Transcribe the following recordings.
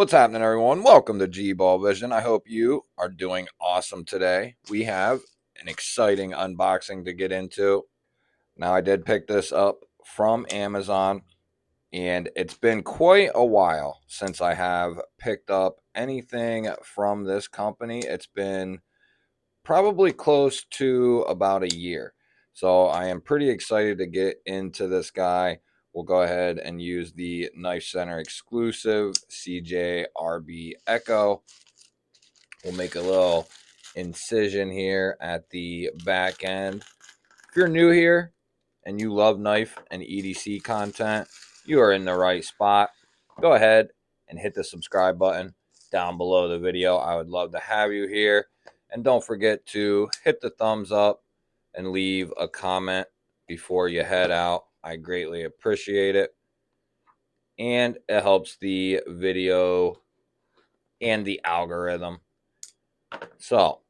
What's happening, everyone? Welcome to GBALL Vision. I hope you are doing awesome today. We have an exciting unboxing to get into. Now, I did pick this up from Amazon, and it's been quite a while since I have picked up anything from this company. It's been probably close to about a year. So I am pretty excited to get into this guy. We'll go ahead and use the Knife Center exclusive CJRB Echo. We'll make a little incision here at the back end. If you're new here and you love knife and EDC content, you are in the right spot. Go ahead and hit the subscribe button down below the video. I would love to have you here. And don't forget to hit the thumbs up and leave a comment before you head out. I greatly appreciate it. And it helps the video and the algorithm. So,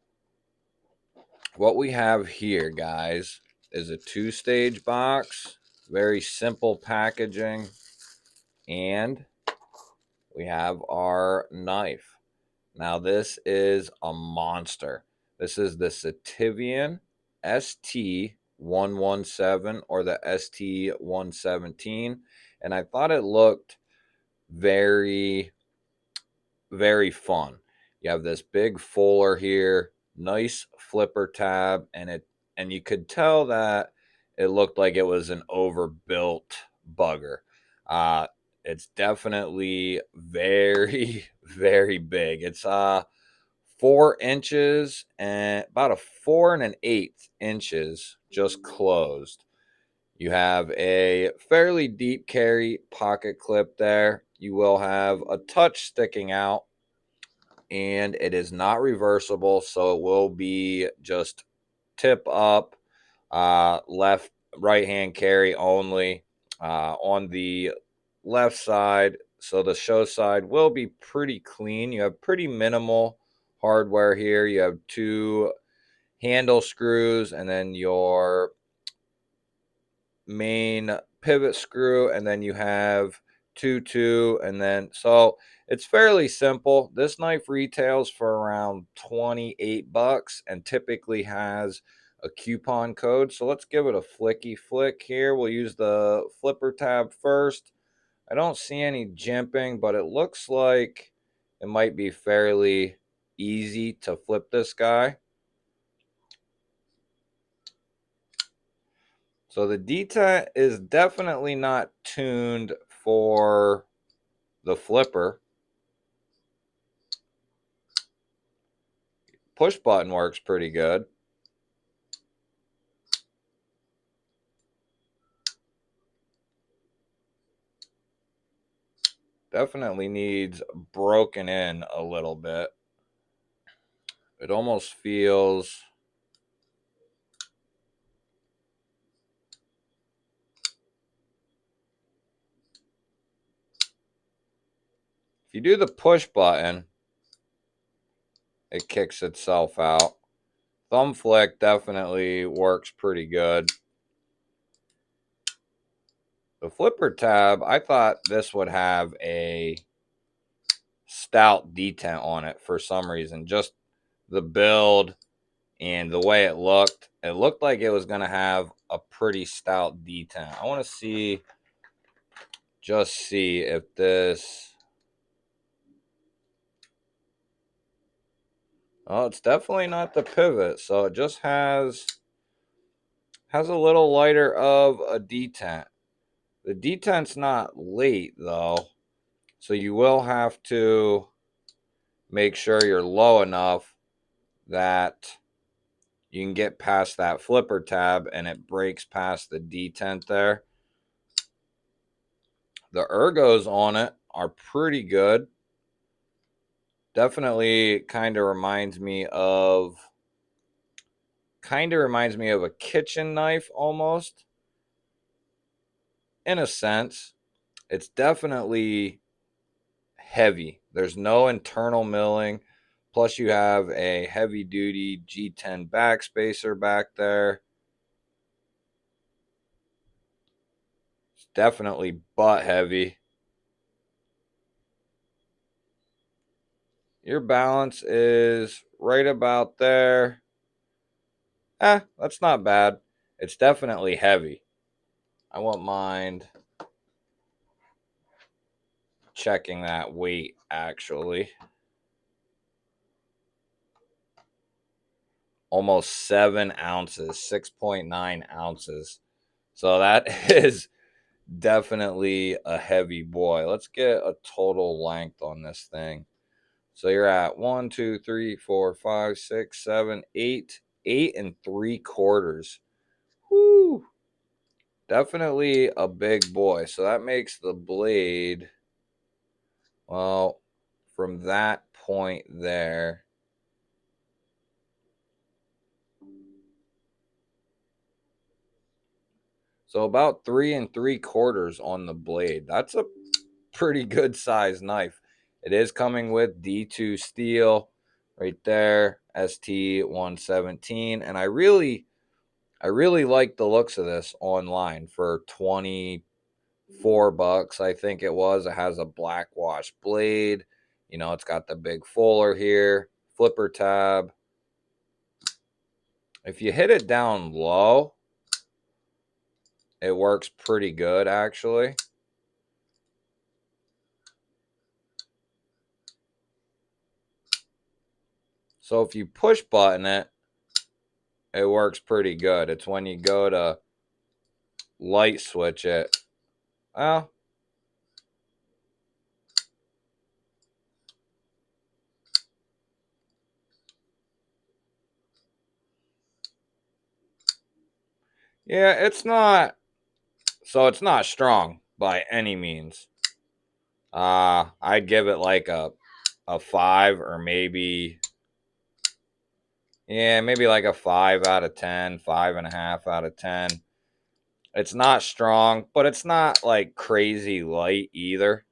what we have here, guys, is a two-stage box. Very simple packaging. And we have our knife. Now, this is a monster. This is the Sitivien ST117 or the ST117. And I thought it looked very, very fun. You have this big fuller here, nice flipper tab, and you could tell that it looked like it was an overbuilt bugger. It's definitely very, very big. It's 4 inches and about a 4 1/8 inches just closed. You have a fairly deep carry pocket clip there. You will have a touch sticking out, and it is not reversible, so it will be just tip up, right hand carry only. On the left side, so the show side will be pretty clean. You have pretty minimal hardware here. You have two handle screws and then your main pivot screw, and then you have two, and then so it's fairly simple. This knife retails for around 28 bucks and typically has a coupon code. So let's give it a flicky flick here. We'll use the flipper tab first. I don't see any jimping, but it looks like it might be fairly easy to flip this guy. So the detent is definitely not tuned for the flipper. Push button works pretty good. Definitely needs broken in a little bit. It almost feels if you do the push button, it kicks itself out. Thumb flick definitely works pretty good. The flipper tab, I thought this would have a stout detent on it for some reason. Just the build and the way it looked like it was going to have a pretty stout detent. I want to see if this... Oh, it's definitely not the pivot, so it just has a little lighter of a detent. The detent's not late, though, so you will have to make sure you're low enough that you can get past that flipper tab and it breaks past the detent there. The ergos on it are pretty good. Definitely kind of reminds me of a kitchen knife almost, in a sense. It's definitely heavy. There's no internal milling. Plus you have a heavy duty G10 backspacer back there. It's definitely butt heavy. Your balance is right about there. That's not bad. It's definitely heavy. I won't mind checking that weight, actually. Almost 7 ounces, 6.9 ounces. So that is definitely a heavy boy. Let's get a total length on this thing. So you're at 1, 2, 3, 4, 5, 6, 7, 8, 8 3/4. Whoo! Definitely a big boy. So that makes the blade, well, from that point there, so about 3 3/4 on the blade. That's a pretty good size knife. It is coming with D2 steel right there, ST117, and I really like the looks of this online for 24 bucks, I think it was. It has a black wash blade. You know, it's got the big fuller here, flipper tab. If you hit it down low, it works pretty good, actually. So if you push button it, it works pretty good. It's when you go to light switch it. Well, yeah, it's not, so it's not strong by any means. I'd give it like a 5, or maybe, yeah, maybe like a 5 out of 10, 5.5 out of 10. It's not strong, but it's not like crazy light either.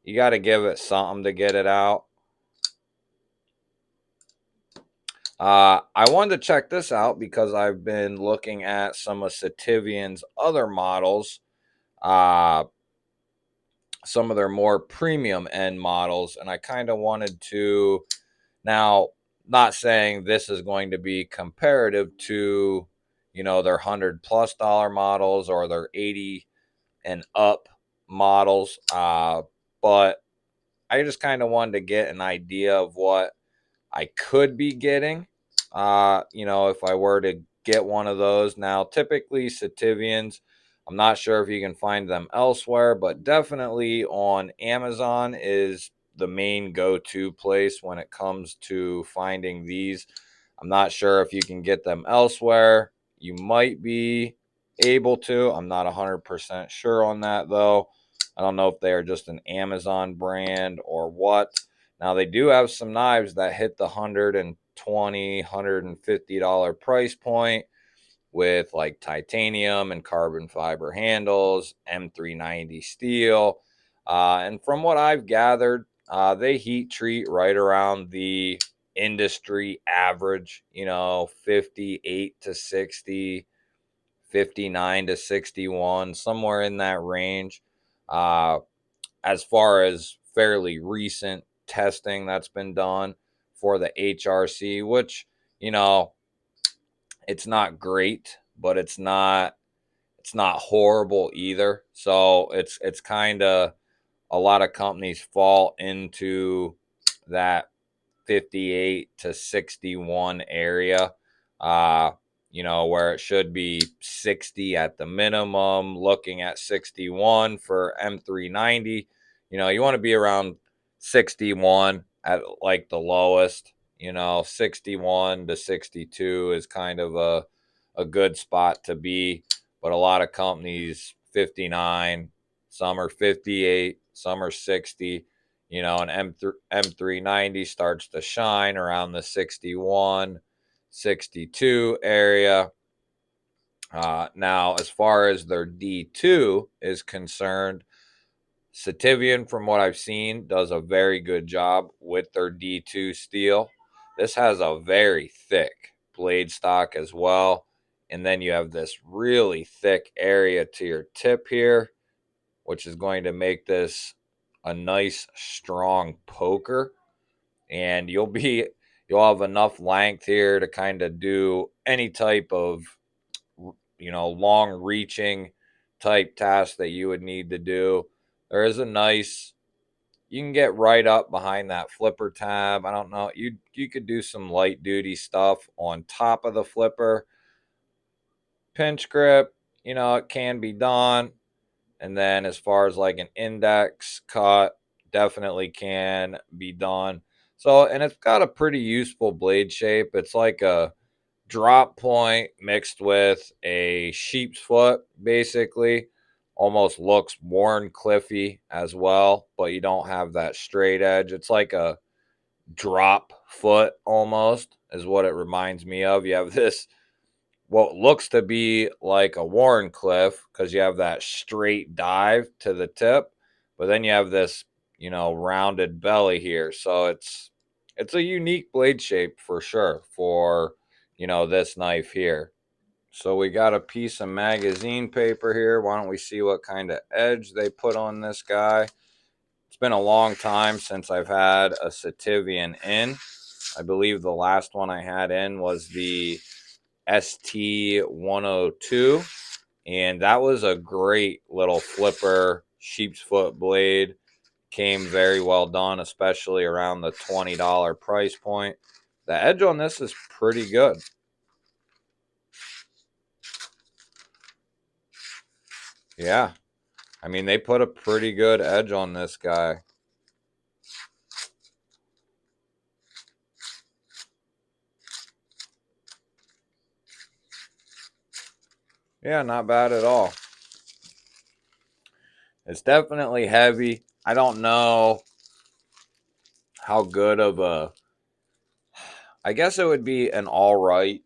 You got to give it something to get it out. I wanted to check this out because I've been looking at some of Sitivien's other models, uh, some of their more premium end models, and I kind of wanted to, now, not saying this is going to be comparative to, you know, their $100+ models or their 80 and up models, but I just kind of wanted to get an idea of what I could be getting, you know, if I were to get one of those. Now, typically Sitivians, I'm not sure if you can find them elsewhere, but definitely on Amazon is the main go-to place when it comes to finding these. I'm not sure if you can get them elsewhere. You might be able to. I'm not 100% sure on that, though. I don't know if they are just an Amazon brand or what. Now, they do have some knives that hit the $120, $150 price point with like titanium and carbon fiber handles, M390 steel. And from what I've gathered, they heat treat right around the industry average, you know, 58 to 60, 59 to 61, somewhere in that range. Uh, as far as fairly recent testing that's been done for the HRC, which, you know, it's not great, but it's not horrible either. So it's kind of, a lot of companies fall into that 58 to 61 area, uh you know, where it should be 60 at the minimum, looking at 61 for M390. You know, you want to be around 61 at like the lowest. You know, 61 to 62 is kind of a good spot to be, but a lot of companies 59, some are 58, some are 60. You know, an M390 starts to shine around the 61, 62 area. Now, as far as their D2 is concerned, Sitivien, from what I've seen, does a very good job with their D2 steel. This has a very thick blade stock as well. And then you have this really thick area to your tip here, which is going to make this a nice, strong poker. and you'll have enough length here to kind of do any type of, long reaching type task that you would need to do. There is a nice, you can get right up behind that flipper tab. I don't know, you could do some light duty stuff on top of the flipper. Pinch grip, it can be done. And then as far as like an index cut, definitely can be done. So, and it's got a pretty useful blade shape. It's like a drop point mixed with a sheep's foot, basically. Almost looks worn cliffy as well, but you don't have that straight edge. It's like a drop foot almost, is what it reminds me of. You have this, what looks to be like a Warren cliff, because you have that straight dive to the tip, but then you have this, rounded belly here. So it's a unique blade shape for sure for, this knife here. So we got a piece of magazine paper here. Why don't we see what kind of edge they put on this guy? It's been a long time since I've had a Sitivien in. I believe the last one I had in was the ST102, and that was a great little flipper sheep's foot blade. Came very well done, especially around the $20 price point. The edge on this is pretty good. Yeah, I mean, they put a pretty good edge on this guy. Yeah, not bad at all. It's definitely heavy. I don't know how good of a, I guess it would be an all right,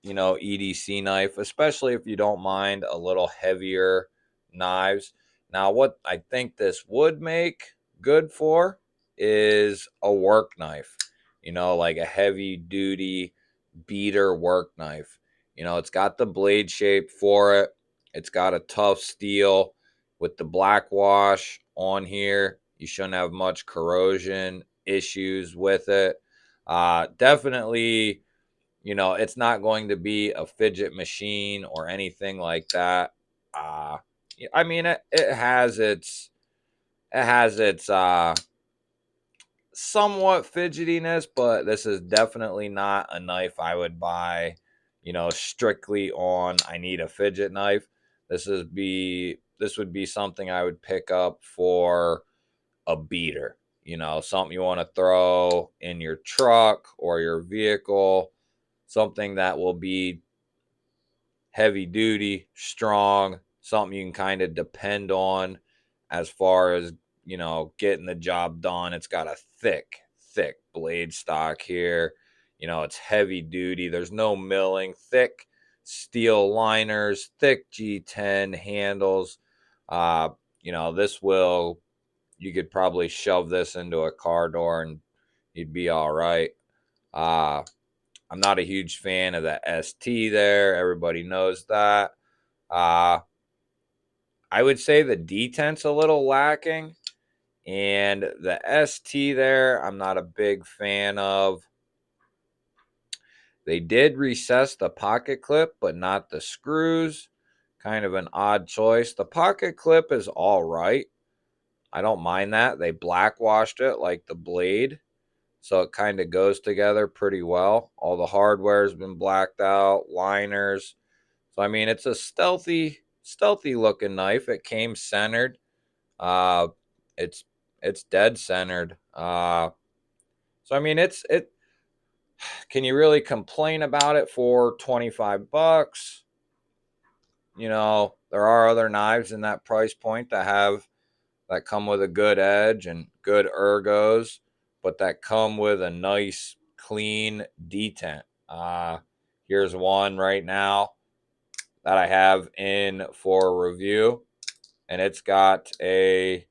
EDC knife, especially if you don't mind a little heavier knives. Now, what I think this would make good for is a work knife, like a heavy duty beater work knife. It's got the blade shape for it. It's got a tough steel with the black wash on here. You shouldn't have much corrosion issues with it. Definitely, it's not going to be a fidget machine or anything like that. Uh, I mean, it has its somewhat fidgetiness, but this is definitely not a knife I would buy, strictly on I need a fidget knife. This would be something I would pick up for a beater, something you want to throw in your truck or your vehicle, something that will be heavy duty, strong, something you can kind of depend on as far as, getting the job done. It's got a thick blade stock here. It's heavy duty. There's no milling, thick steel liners, thick G10 handles. Uh, you could probably shove this into a car door and you'd be all right. Uh, I'm not a huge fan of the ST there. Everybody knows that. Uh, I would say the detent's a little lacking. And the ST there, I'm not a big fan of. They did recess the pocket clip, but not the screws. Kind of an odd choice. The pocket clip is all right. I don't mind that. They blackwashed it like the blade, so it kind of goes together pretty well. All the hardware has been blacked out, liners. So I mean, it's a stealthy looking knife. It came centered. Uh, it's it's dead centered. So I mean, it. Can you really complain about it for $25? There are other knives in that price point that come with a good edge and good ergos, but that come with a nice clean detent. Here's one right now that I have in for review, and it's got a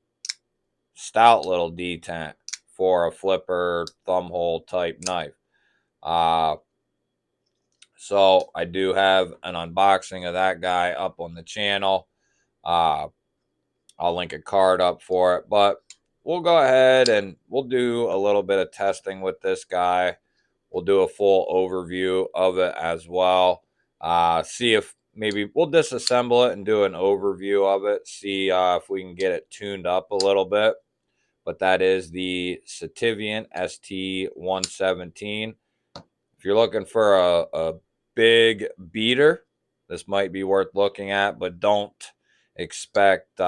stout little detent for a flipper thumb hole type knife. Uh, so I do have an unboxing of that guy up on the channel. Uh, I'll link a card up for it, but we'll go ahead and we'll do a little bit of testing with this guy. We'll do a full overview of it as well. See if maybe we'll disassemble it and do an overview of it. See if we can get it tuned up a little bit. But that is the Sitivien ST117. If you're looking for a big beater, this might be worth looking at, but don't expect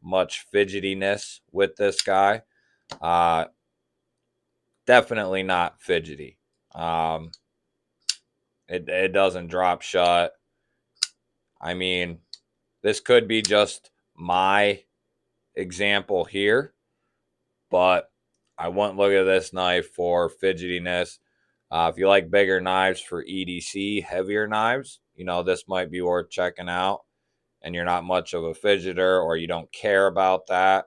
much fidgetiness with this guy. Definitely not fidgety. It doesn't drop shut. I mean, this could be just my example here, but I wouldn't look at this knife for fidgetiness. If you like bigger knives for EDC, heavier knives, you know, this might be worth checking out. And you're not much of a fidgeter or you don't care about that.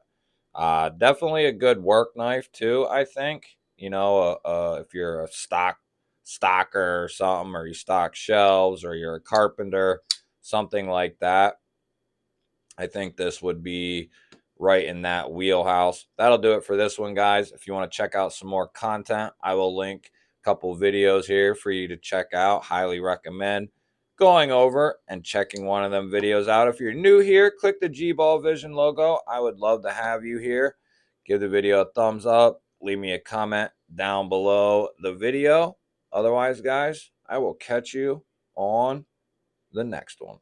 Definitely a good work knife too, I think. You know, if you're a stocker or something, or you stock shelves, or you're a carpenter, something like that, I think this would be right in that wheelhouse. That'll do it for this one, guys. If you want to check out some more content, I will link a couple videos here for you to check out. Highly recommend going over and checking one of them videos out. If you're new here, click the GBALL VISION logo. I would love to have you here. Give the video a thumbs up. Leave me a comment down below the video. Otherwise, guys, I will catch you on the next one.